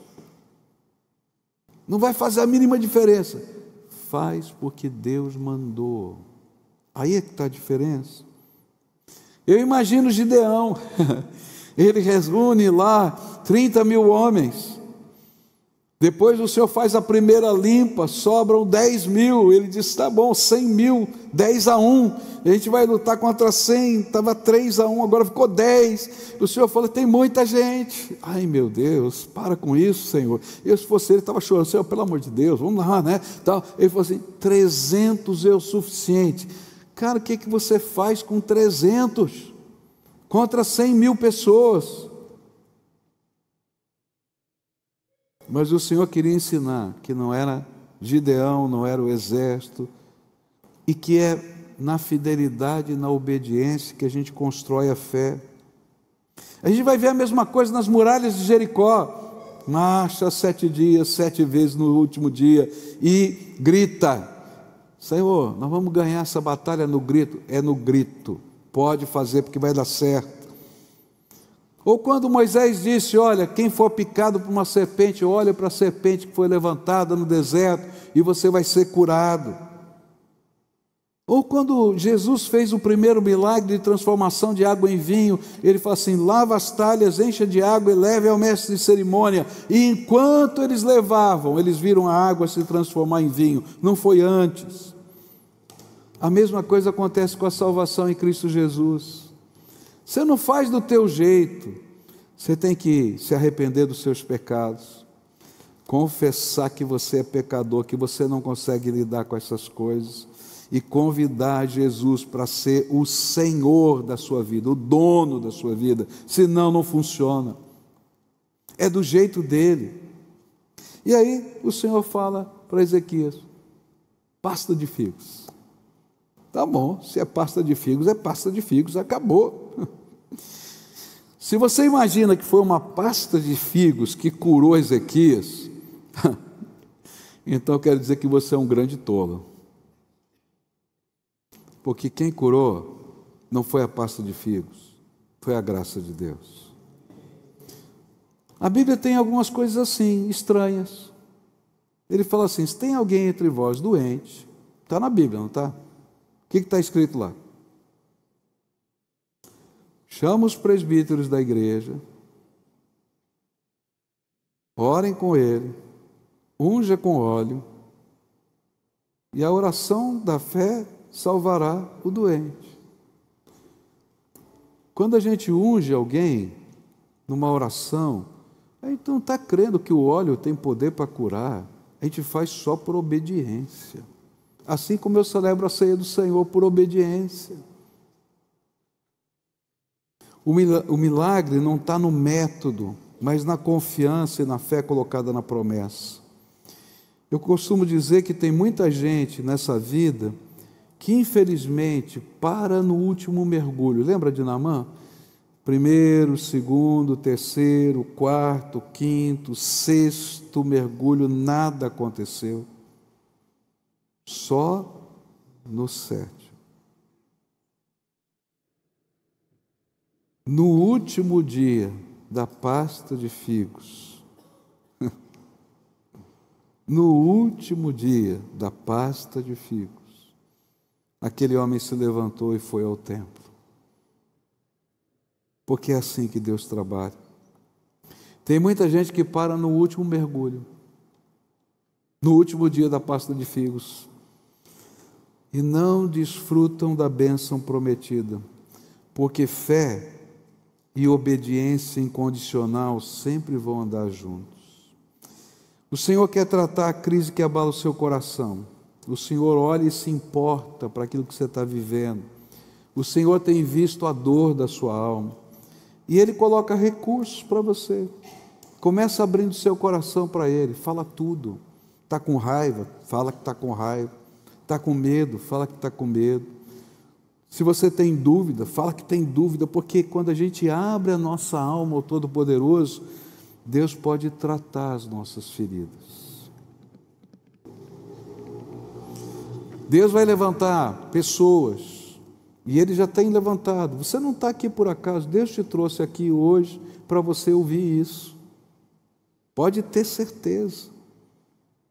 Não vai fazer a mínima diferença. Faz porque Deus mandou. Aí é que está a diferença. Eu imagino Gideão. Ele reúne lá 30 mil homens. Depois o Senhor faz a primeira limpa, sobram 10 mil. Ele diz: tá bom, 100 mil, 10-1. A gente vai lutar contra 100, estava 3-1, agora ficou 10. O Senhor falou: tem muita gente. Ai meu Deus, para com isso, Senhor. Eu, se fosse ele, estava chorando: Senhor, pelo amor de Deus, vamos lá, né? Ele falou assim: 300 é o suficiente. Cara, o que você faz com 300 contra 100 mil pessoas? Mas o Senhor queria ensinar que não era Gideão, não era o exército, e que é na fidelidade e na obediência que a gente constrói a fé. A gente vai ver a mesma coisa nas muralhas de Jericó. Marcha 7 dias, 7 vezes no último dia, e grita: Senhor, nós vamos ganhar essa batalha no grito. É no grito, pode fazer porque vai dar certo. Ou quando Moisés disse: olha, quem for picado por uma serpente, olha para a serpente que foi levantada no deserto e você vai ser curado. Ou quando Jesus fez o primeiro milagre de transformação de água em vinho, ele fala assim: lava as talhas, encha de água e leve ao mestre de cerimônia. E enquanto eles levavam, eles viram a água se transformar em vinho. Não foi antes. A mesma coisa acontece com a salvação em Cristo Jesus. Você não faz do teu jeito. Você tem que se arrepender dos seus pecados, confessar que você é pecador, que você não consegue lidar com essas coisas, e convidar Jesus para ser o Senhor da sua vida, o dono da sua vida. Senão não funciona. É do jeito dele. E aí o Senhor fala para Ezequias: pasta de figos. Tá bom, se é pasta de figos, acabou. Se você imagina que foi uma pasta de figos que curou Ezequias, então quero dizer que você é um grande tolo. Porque quem curou não foi a pasta de figos, foi a graça de Deus. A Bíblia tem algumas coisas assim, estranhas. Ele fala assim: se tem alguém entre vós doente, está na Bíblia, não está? O que está escrito lá? Chama os presbíteros da igreja, orem com ele, unja com óleo E a oração da fé salvará o doente. Quando a gente unge alguém numa oração, a gente não está crendo que o óleo tem poder para curar, a gente faz só por obediência. Assim como eu celebro a ceia do Senhor por obediência. O milagre não está no método, mas na confiança e na fé colocada na promessa. Eu costumo dizer que tem muita gente nessa vida que infelizmente para no último mergulho. Lembra de Naamã? Primeiro, segundo, terceiro, quarto, quinto, sexto mergulho, nada aconteceu. Só no sétimo. No último dia da pasta de figos, no último dia da pasta de figos, aquele homem se levantou e foi ao templo. Porque é assim que Deus trabalha. Tem muita gente que para no último mergulho, no último dia da pasta de figos, e não desfrutam da bênção prometida, porque fé e obediência incondicional sempre vão andar juntos. O Senhor quer tratar a crise que abala o seu coração. O Senhor olha e se importa para aquilo que você está vivendo. O Senhor tem visto a dor da sua alma. E Ele coloca recursos para você. Começa abrindo seu coração para Ele. Fala tudo. Está com raiva? Fala que está com raiva. Está com medo? Fala que está com medo. Se você tem dúvida, fala que tem dúvida, porque quando a gente abre a nossa alma ao Todo-Poderoso, Deus pode tratar as nossas feridas. Deus vai levantar pessoas, e Ele já tem levantado. Você não está aqui por acaso, Deus te trouxe aqui hoje para você ouvir isso. Pode ter certeza,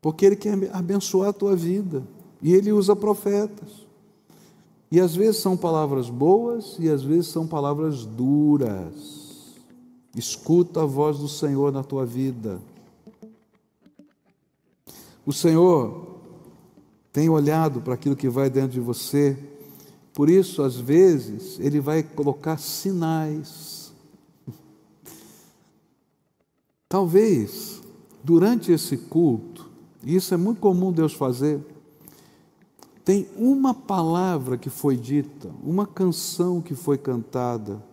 porque Ele quer abençoar a tua vida, e Ele usa profetas. E às vezes são palavras boas e às vezes são palavras duras. Escuta a voz do Senhor na tua vida. O Senhor tem olhado para aquilo que vai dentro de você. Por isso, às vezes, Ele vai colocar sinais. Talvez, durante esse culto, e isso é muito comum Deus fazer, tem uma palavra que foi dita, uma canção que foi cantada,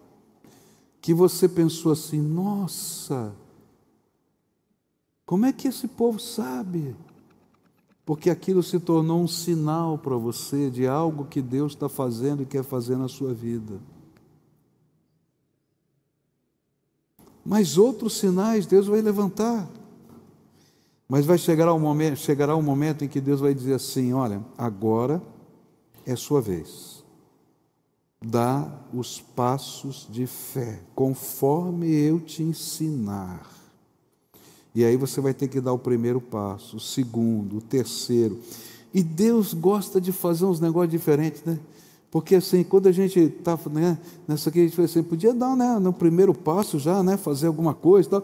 que você pensou assim: nossa, como é que esse povo sabe? Porque aquilo se tornou um sinal para você de algo que Deus está fazendo e quer fazer na sua vida. Mas outros sinais Deus vai levantar. Mas chegará um momento em que Deus vai dizer assim: olha, agora é sua vez. Dá os passos de fé, conforme eu te ensinar. E aí você vai ter que dar o primeiro passo, o segundo, o terceiro. E Deus gosta de fazer uns negócios diferentes, né? Porque assim, quando a gente está, né, nessa aqui, a gente fala assim, podia dar, né, no primeiro passo já, né, fazer alguma coisa e tal.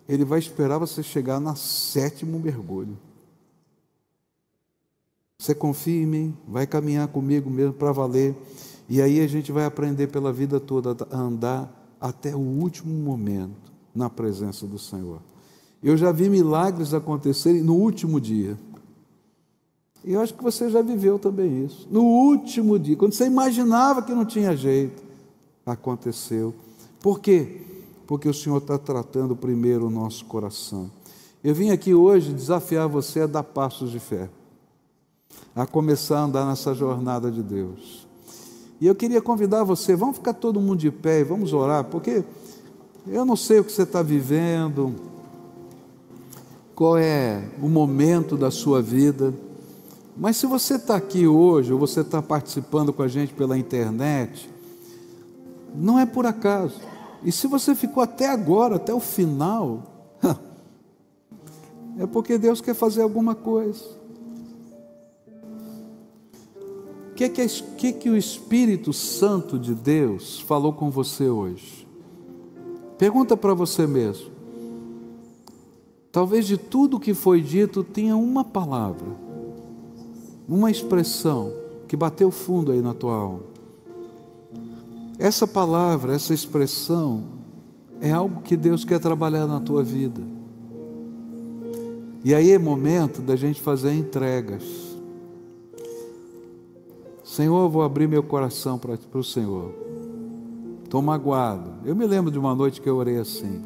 Ele vai esperar você chegar no 7º mergulho. Você confia em mim, vai caminhar comigo mesmo para valer. E aí a gente vai aprender pela vida toda a andar até o último momento na presença do Senhor. Eu já vi milagres acontecerem no último dia. E eu acho que você já viveu também isso. No último dia, quando você imaginava que não tinha jeito, aconteceu. Por quê? Porque o Senhor está tratando primeiro o nosso coração. Eu vim aqui hoje desafiar você a dar passos de fé, a começar a andar nessa jornada de Deus. E eu queria convidar você, vamos ficar todo mundo de pé e vamos orar, porque eu não sei o que você está vivendo, qual é o momento da sua vida, mas se você está aqui hoje, ou você está participando com a gente pela internet, não é por acaso. E se você ficou até agora, até o final, é porque Deus quer fazer alguma coisa. O que o Espírito Santo de Deus falou com você hoje? Pergunta para você mesmo. Talvez de tudo que foi dito, tenha uma palavra uma expressão que bateu fundo aí na tua alma. Essa palavra, essa expressão, é algo que Deus quer trabalhar na tua vida. E aí é momento da gente fazer entregas. Senhor, eu vou abrir meu coração para o Senhor. Estou magoado. Eu me lembro de uma noite que eu orei assim.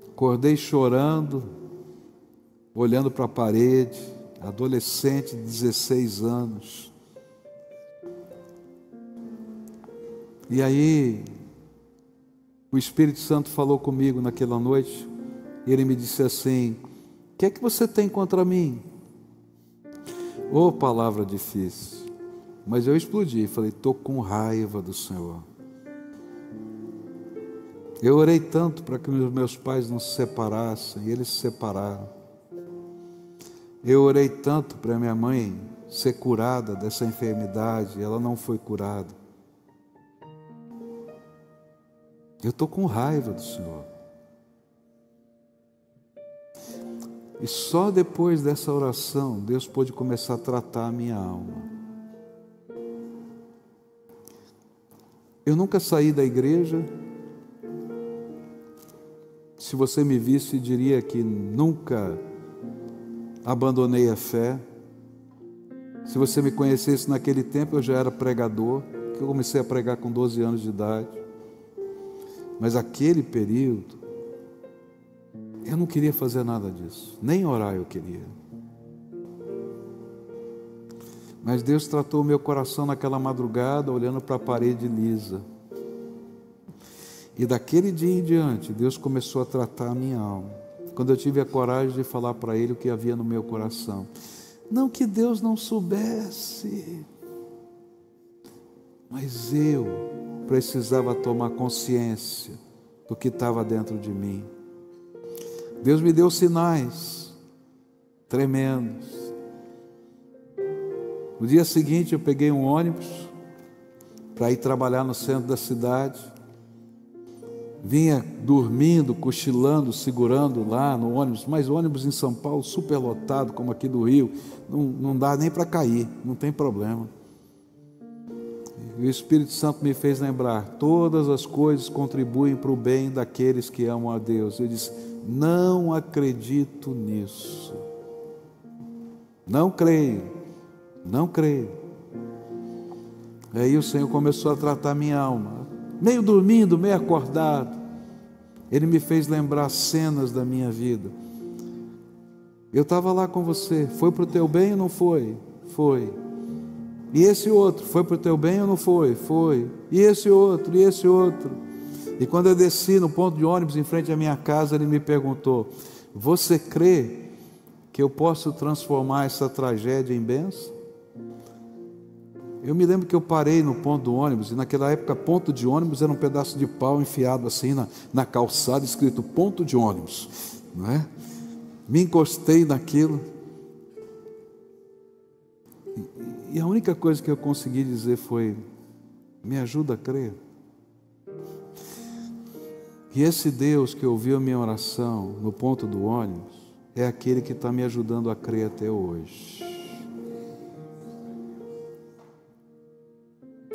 Acordei chorando, olhando para a parede, adolescente de 16 anos. E aí, o Espírito Santo falou comigo naquela noite, e ele me disse assim: o que é que você tem contra mim? Ô, palavra difícil. Mas eu explodi, falei: estou com raiva do Senhor. Eu orei tanto para que meus pais não se separassem, e eles se separaram. Eu orei tanto para minha mãe ser curada dessa enfermidade, ela não foi curada. Eu estou com raiva do Senhor. E só depois dessa oração, Deus pôde começar a tratar a minha alma. Eu nunca saí da igreja. Se você me visse, diria que nunca abandonei a fé. Se você me conhecesse naquele tempo, eu já era pregador, que eu comecei a pregar com 12 anos de idade. Mas aquele período, eu não queria fazer nada disso, nem orar eu queria. Mas Deus tratou o meu coração naquela madrugada, olhando para a parede lisa. E daquele dia em diante, Deus começou a tratar a minha alma. Quando eu tive a coragem de falar para Ele o que havia no meu coração. Não que Deus não soubesse, mas eu precisava tomar consciência do que estava dentro de mim. Deus me deu sinais tremendos. No dia seguinte eu peguei um ônibus para ir trabalhar no centro da cidade. Vinha dormindo, cochilando, segurando lá no ônibus, mas o ônibus em São Paulo super lotado, como aqui do Rio, não dá nem para cair, não tem problema. E o Espírito Santo me fez lembrar: todas as coisas contribuem para o bem daqueles que amam a Deus. Eu disse: não acredito nisso, não creio, não creio. Aí o Senhor começou a tratar minha alma, meio dormindo, meio acordado. Ele me fez lembrar cenas da minha vida. Eu estava lá com você, foi para o teu bem ou não foi? Foi. E esse outro, foi para o teu bem ou não foi? Foi. E esse outro, e esse outro. E quando eu desci no ponto de ônibus em frente à minha casa, ele me perguntou: você crê que eu posso transformar essa tragédia em bênção? Eu me lembro que eu parei no ponto do ônibus, e naquela época ponto de ônibus era um pedaço de pau enfiado assim na calçada, escrito ponto de ônibus, não é? Me encostei naquilo, e a única coisa que eu consegui dizer foi: me ajuda a crer. E esse Deus que ouviu a minha oração no ponto do ônibus é aquele que está me ajudando a crer até hoje.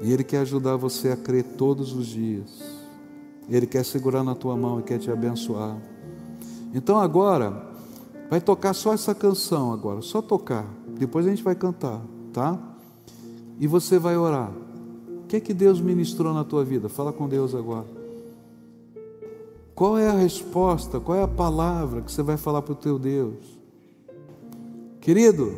E Ele quer ajudar você a crer todos os dias. Ele quer segurar na tua mão e quer te abençoar. Então agora, vai tocar só essa canção agora, só tocar. Depois a gente vai cantar, tá? E você vai orar. O que é que Deus ministrou na tua vida? Fala com Deus agora. Qual é a resposta, qual é a palavra que você vai falar para o teu Deus? Querido,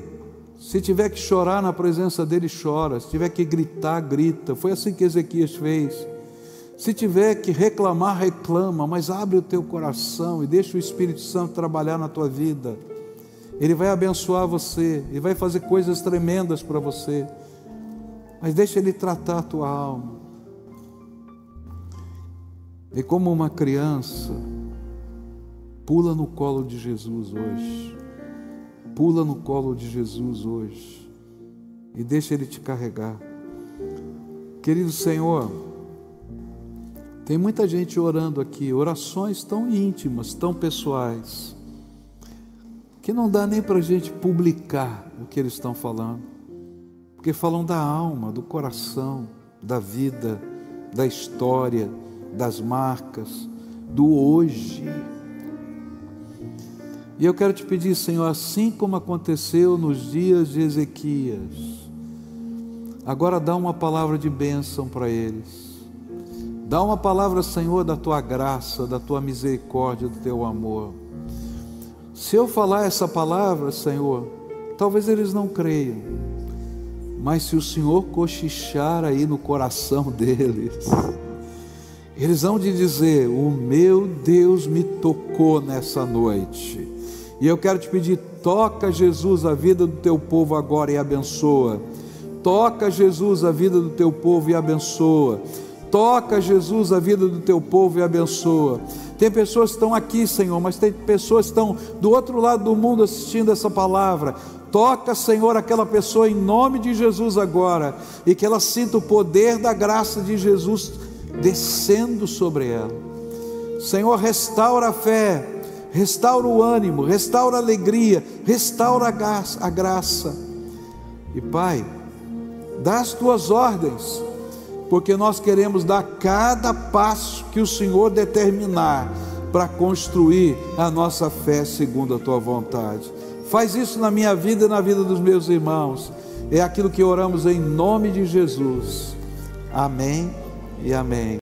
se tiver que chorar na presença dele, chora. Se tiver que gritar, grita. Foi assim que Ezequias fez. Se tiver que reclamar, reclama. Mas abre o teu coração e deixa o Espírito Santo trabalhar na tua vida. Ele vai abençoar você. Ele vai fazer coisas tremendas para você. Mas deixa Ele tratar a tua alma. E como uma criança, pula no colo de Jesus hoje. Pula no colo de Jesus hoje e deixa Ele te carregar. Querido Senhor, tem muita gente orando aqui, orações tão íntimas, tão pessoais. que não dá nem para a gente publicar o que eles estão falando, porque falam da alma, do coração, da vida, da história, das marcas, do hoje. E eu quero te pedir, Senhor, assim como aconteceu nos dias de Ezequias, agora dá uma palavra de bênção para eles. Dá uma palavra, Senhor, da tua graça, da tua misericórdia, do teu amor. Se eu falar essa palavra, Senhor, talvez eles não creiam, mas se o Senhor cochichar aí no coração deles, eles vão te dizer: o meu Deus me tocou nessa noite. E eu quero te pedir, toca, Jesus, a vida do teu povo agora e abençoa. Toca, Jesus, a vida do teu povo e abençoa. Toca, Jesus, a vida do teu povo e abençoa. Tem pessoas que estão aqui, Senhor, mas tem pessoas que estão do outro lado do mundo assistindo essa palavra. Toca, Senhor, aquela pessoa em nome de Jesus agora, e que ela sinta o poder da graça de Jesus descendo sobre ela. Senhor, restaura a fé, restaura o ânimo, restaura a alegria, restaura a graça. E Pai, dá as tuas ordens, porque nós queremos dar cada passo que o Senhor determinar para construir a nossa fé segundo a tua vontade. Faz isso na minha vida e na vida dos meus irmãos. É aquilo que oramos em nome de Jesus. Amém e amém.